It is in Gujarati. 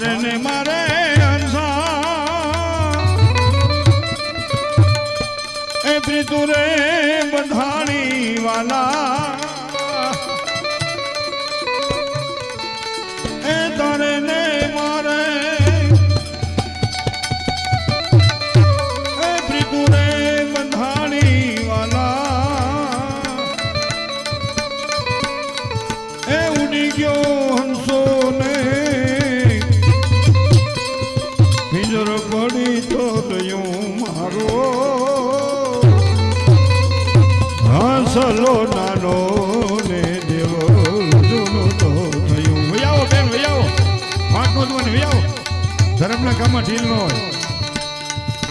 તારે ને મારે એ પ્રીતુ રે બંધાણી વાલા એ તારે ને મારે એ પ્રીતુ રે બંધાણી વાલા એ ઉડી ગયો હંસો ને પિંજર પડી તો થયું મારો હંસલો નાનો ને દેવ જૂનો તો થયું. વૈયાવો બેન વૈયાવો, પાંચ પાંચ મને વૈયાવો, ધર્મના કામમાં ઢીલ ન હોય.